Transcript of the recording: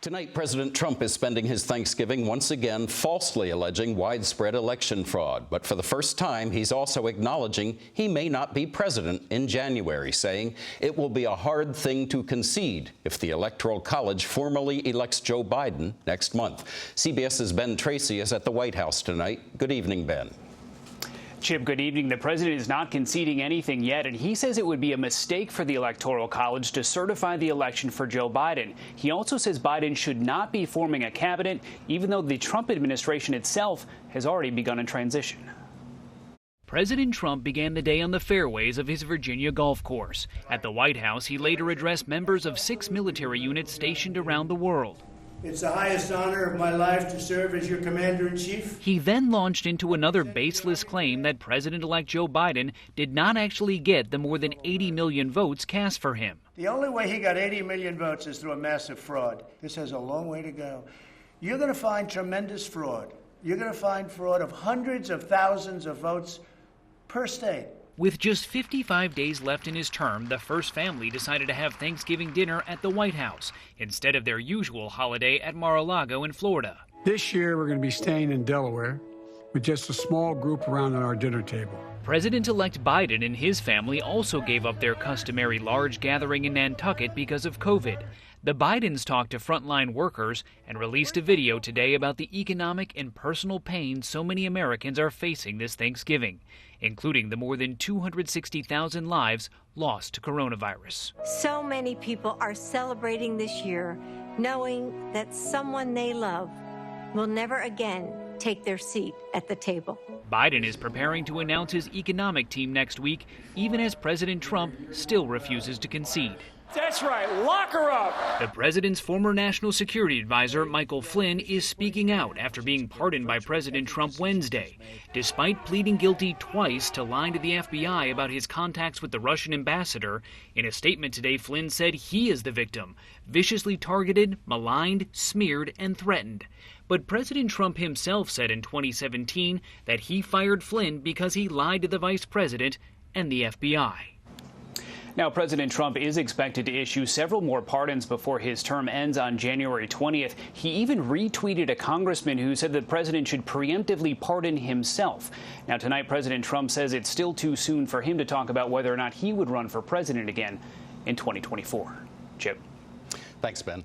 Tonight, President Trump is spending his Thanksgiving once again falsely alleging widespread election fraud. But for the first time, he's also acknowledging he may not be president in January, saying it will be a hard thing to concede if the Electoral College formally elects Joe Biden next month. CBS's Ben Tracy is at the White House tonight. Good evening, Ben. Chip, good evening. The president is not conceding anything yet, and he says it would be a mistake for the Electoral College to certify the election for Joe Biden. He also says Biden should not be forming a cabinet, even though the Trump administration itself has already begun a transition. President Trump began the day on the fairways of his Virginia golf course. At the White House, he later addressed members of 6 military units stationed around the world. It's the highest honor of my life to serve as your commander-in-chief. He then launched into another baseless claim that President-elect Joe Biden did not actually get the more than 80 million votes cast for him. The only way he got 80 million votes is through a massive fraud. This has a long way to go. You're going to find tremendous fraud. You're going to find fraud of hundreds of thousands of votes per state. With just 55 days left in his term, the first family decided to have Thanksgiving dinner at the White House instead of their usual holiday at Mar-a-Lago in Florida. This year, we're going to be staying in Delaware with just a small group around our dinner table. President-elect Biden and his family also gave up their customary large gathering in Nantucket because of COVID. The Bidens talked to frontline workers and released a video today about the economic and personal pain so many Americans are facing this Thanksgiving, including the more than 260,000 lives lost to coronavirus. So many people are celebrating this year knowing that someone they love will never again take their seat at the table. Biden is preparing to announce his economic team next week, even as President Trump still refuses to concede. That's right. Lock her up. The president's former national security advisor, Michael Flynn, is speaking out after being pardoned by President Trump Wednesday. Despite pleading guilty twice to lying to the FBI about his contacts with the Russian ambassador, in a statement today, Flynn said he is the victim, viciously targeted, maligned, smeared, and threatened. But President Trump himself said in 2017 that he fired Flynn because he lied to the vice president and the FBI. Now, President Trump is expected to issue several more pardons before his term ends on January 20th. He even retweeted a congressman who said the president should preemptively pardon himself. Now, tonight, President Trump says it's still too soon for him to talk about whether or not he would run for president again in 2024. Chip. Thanks, Ben.